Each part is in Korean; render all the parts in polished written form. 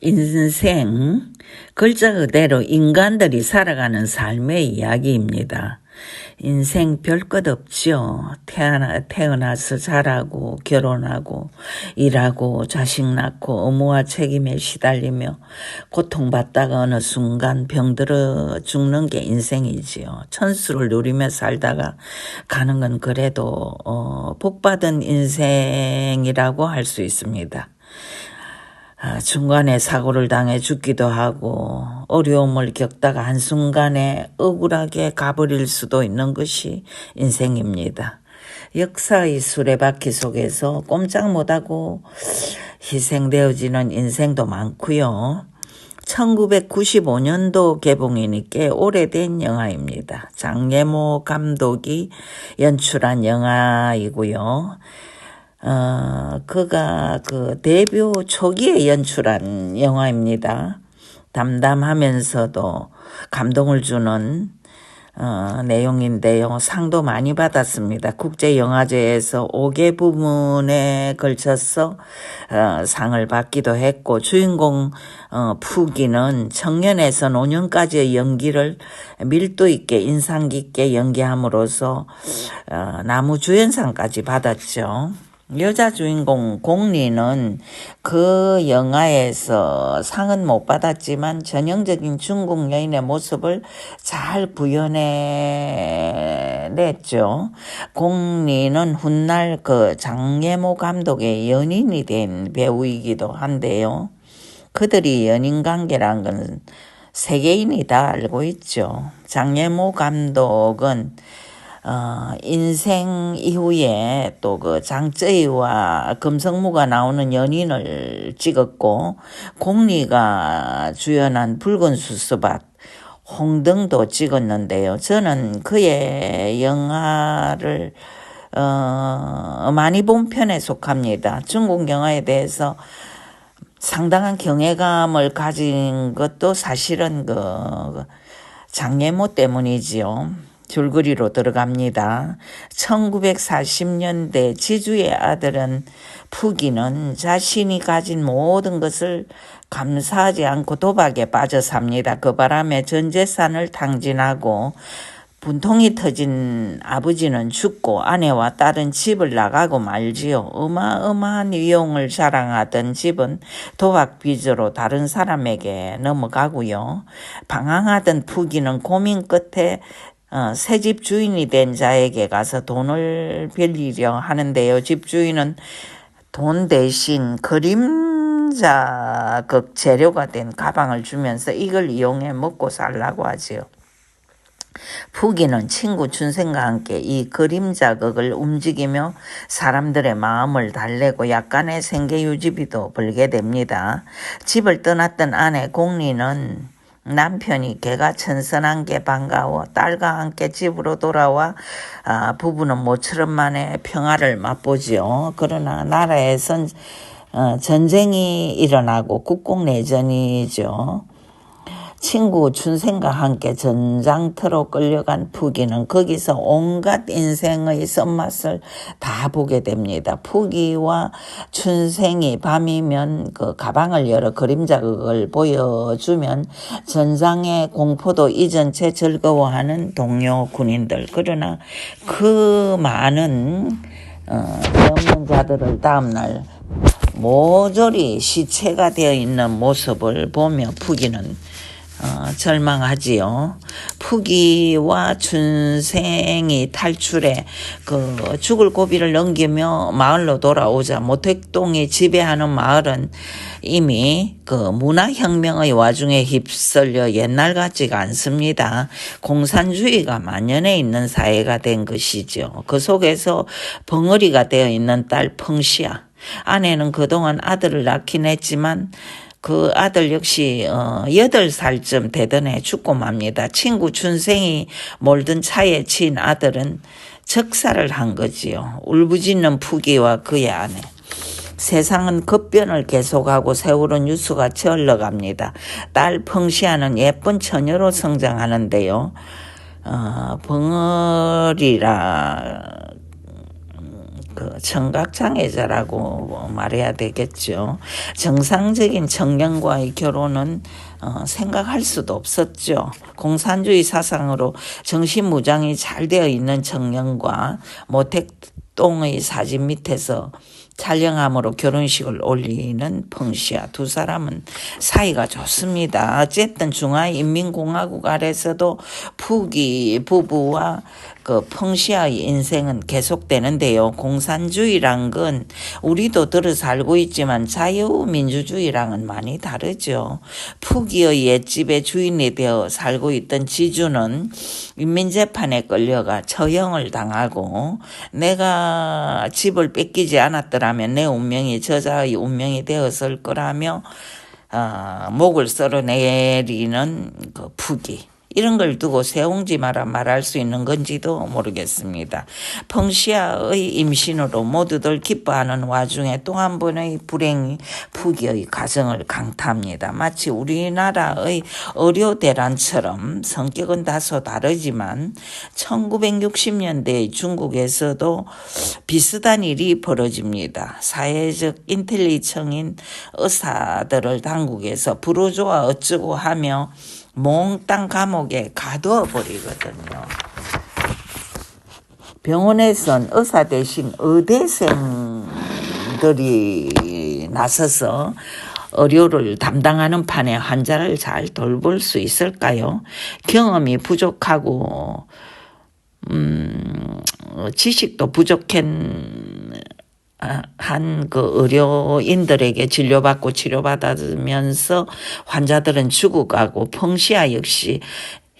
인생, 글자 그대로 인간들이 살아가는 삶의 이야기입니다. 인생 별 것 없죠. 태어나서 자라고 결혼하고 일하고 자식 낳고 의무와 책임에 시달리며 고통받다가 어느 순간 병들어 죽는 게 인생이지요. 천수를 누리며 살다가 가는 건 그래도 복받은 인생이라고 할 수 있습니다. 중간에 사고를 당해 죽기도 하고 어려움을 겪다가 한순간에 억울하게 가버릴 수도 있는 것이 인생입니다. 역사의 수레바퀴 속에서 꼼짝 못하고 희생되어지는 인생도 많고요. 1995년도 개봉이니까 오래된 영화입니다. 장예모 감독이 연출한 영화이고요. 그가 그 데뷔 초기에 연출한 영화입니다. 담담하면서도 감동을 주는 내용인데요. 상도 많이 받았습니다. 국제영화제에서 5개 부문에 걸쳐서 상을 받기도 했고, 주인공 푸기는 청년에서 노년까지의 연기를 밀도 있게 인상 깊게 연기함으로써 나무주연상까지 받았죠. 여자 주인공 공리는 그 영화에서 상은 못 받았지만 전형적인 중국 여인의 모습을 잘 구현해냈죠. 공리는 훗날 그 장예모 감독의 연인이 된 배우이기도 한데요. 그들이 연인관계란 건 세계인이 다 알고 있죠. 장예모 감독은 인생 이후에 또 그 장쩌이와 금성무가 나오는 연인을 찍었고, 공리가 주연한 붉은 수수밭, 홍등도 찍었는데요. 저는 그의 영화를 많이 본 편에 속합니다. 중국 영화에 대해서 상당한 경외감을 가진 것도 사실은 그 장예모 때문이지요. 줄거리로 들어갑니다. 1940년대 지주의 아들은 푸기는 자신이 가진 모든 것을 감사하지 않고 도박에 빠져 삽니다. 그 바람에 전 재산을 탕진하고 분통이 터진 아버지는 죽고 아내와 딸은 집을 나가고 말지요. 어마어마한 위용을 자랑하던 집은 도박 빚으로 다른 사람에게 넘어가고요. 방황하던 푸기는 고민 끝에 새집 주인이 된 자에게 가서 돈을 빌리려 하는데요. 집주인은 돈 대신 그림자극 재료가 된 가방을 주면서 이걸 이용해 먹고 살라고 하지요. 푸기는 친구 춘생과 함께 이 그림자극을 움직이며 사람들의 마음을 달래고 약간의 생계유지비도 벌게 됩니다. 집을 떠났던 아내 공리는 남편이 개가 천선한 게 반가워 딸과 함께 집으로 돌아와 부부는 모처럼 만에 평화를 맛보지요. 그러나 나라에선 전쟁이 일어나고 국공내전이죠. 친구 춘생과 함께 전장터로 끌려간 푸기는 거기서 온갖 인생의 썸맛을 다 보게 됩니다. 푸기와 춘생이 밤이면 그 가방을 열어 그림자극을 보여주면 전장의 공포도 잊은 채 즐거워하는 동료 군인들. 그러나 그 많은 없는 자들을 다음날 모조리 시체가 되어 있는 모습을 보며 푸기는 절망하지요. 푸기와 춘생이 탈출해 그 죽을 고비를 넘기며 마을로 돌아오자 모택동이 지배하는 마을은 이미 그 문화혁명의 와중에 휩쓸려 옛날 같지가 않습니다. 공산주의가 만연해 있는 사회가 된 것이죠. 그 속에서 벙어리가 되어 있는 딸 펑시아. 아내는 그동안 아들을 낳긴 했지만 그 아들 역시 8살쯤 되던 죽고 맙니다. 친구 춘생이 몰던 차에 친 아들은 적사를 한 거지요. 울부짖는 푸기와 그의 아내. 세상은 급변을 계속하고 세월은 유수같이 흘러갑니다. 딸 펑시아는 예쁜 처녀로 성장하는데요. 벙어리라 그 청각장애자라고 말해야 되겠죠. 정상적인 청년과의 결혼은 생각할 수도 없었죠. 공산주의 사상으로 정신무장이 잘 되어 있는 청년과 모택동의 사진 밑에서 촬영함으로 결혼식을 올리는 펑시아 두 사람은 사이가 좋습니다. 어쨌든 중화인민공화국 아래서도 푸기 부부와 그 펑시아의 인생은 계속되는데요. 공산주의란 건 우리도 들어 살고 있지만 자유민주주의랑은 많이 다르죠. 푸기의 옛집의 주인이 되어 살고 있던 지주는 인민재판에 끌려가 처형을 당하고 내가 집을 뺏기지 않았더라면 내 운명이 저자의 운명이 되었을 거라며 목을 썰어내리는 그 푸기. 이런 걸 두고 세옹지 마라 말할 수 있는 건지도 모르겠습니다. 펑시아의 임신으로 모두들 기뻐하는 와중에 또 한 번의 불행이 푸기의 가정을 강타합니다. 마치 우리나라의 의료대란처럼 성격은 다소 다르지만 1960년대 중국에서도 비슷한 일이 벌어집니다. 사회적 인텔리청인 의사들을 당국에서 부르주아 어쩌고 하며 몽땅 감옥에 가두어 버리거든요. 병원에선 의사 대신 의대생들이 나서서 의료를 담당하는 판에 환자를 잘 돌볼 수 있을까요? 경험이 부족하고 지식도 부족한 그 의료인들에게 진료받고 치료받으면서 환자들은 죽어가고 펑시아 역시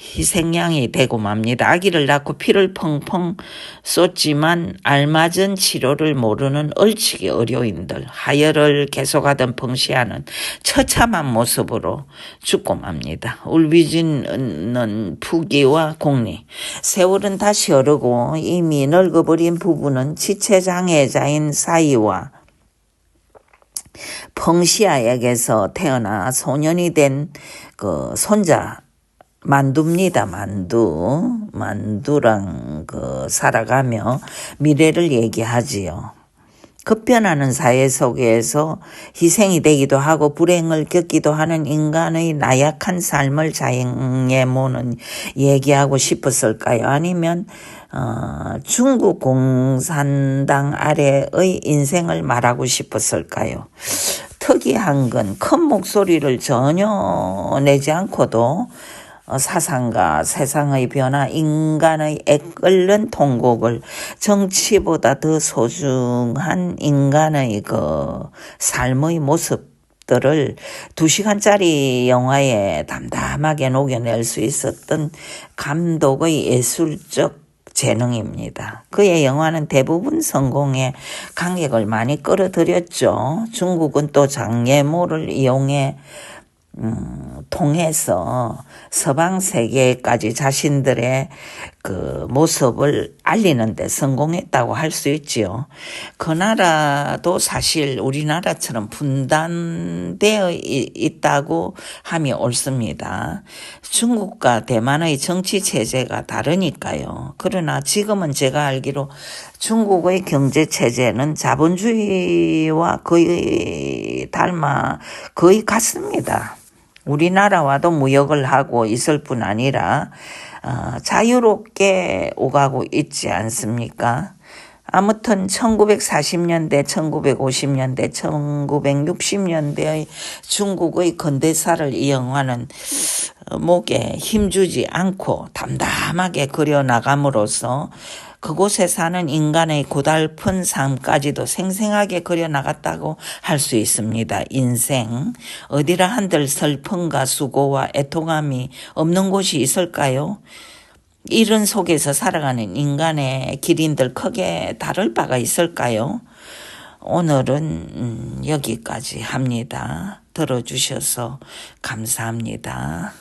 희생양이 되고 맙니다. 아기를 낳고 피를 펑펑 쏟지만 알맞은 치료를 모르는 얼치기 의료인들. 하혈을 계속하던 펑시아는 처참한 모습으로 죽고 맙니다. 울부짖는 푸기와 공리. 세월은 다시 흐르고 이미 늙어버린 부부는 지체장애자인 사이와 펑시아에게서 태어나 소년이 된 그 손자 만두입니다. 만두랑 살아가며 미래를 얘기하지요. 급변하는 사회 속에서 희생이 되기도 하고 불행을 겪기도 하는 인간의 나약한 삶을 장애모는 얘기하고 싶었을까요? 아니면 중국 공산당 아래의 인생을 말하고 싶었을까요? 특이한 건 큰 목소리를 전혀 내지 않고도 사상과 세상의 변화, 인간의 애끓는 통곡을 정치보다 더 소중한 인간의 그 삶의 모습들을 2시간짜리 영화에 담담하게 녹여낼 수 있었던 감독의 예술적 재능입니다. 그의 영화는 대부분 성공해 관객을 많이 끌어들였죠. 중국은 또 장애모를 이용해 통해서 서방 세계까지 자신들의 그 모습을 알리는 데 성공했다고 할 수 있지요. 그 나라도 사실 우리나라처럼 분단되어 있다고 함이 옳습니다. 중국과 대만의 정치 체제가 다르니까요. 그러나 지금은 제가 알기로 중국의 경제 체제는 자본주의와 거의 같습니다. 우리나라와도 무역을 하고 있을 뿐 아니라 자유롭게 오가고 있지 않습니까? 아무튼 1940년대, 1950년대, 1960년대의 중국의 근대사를 이 영화는 목에 힘주지 않고 담담하게 그려나감으로써 그곳에 사는 인간의 고달픈 삶까지도 생생하게 그려나갔다고 할 수 있습니다. 인생, 어디라 한들 슬픔과 수고와 애통함이 없는 곳이 있을까요? 이런 속에서 살아가는 인간의 길인들 크게 다를 바가 있을까요? 오늘은 여기까지 합니다. 들어주셔서 감사합니다.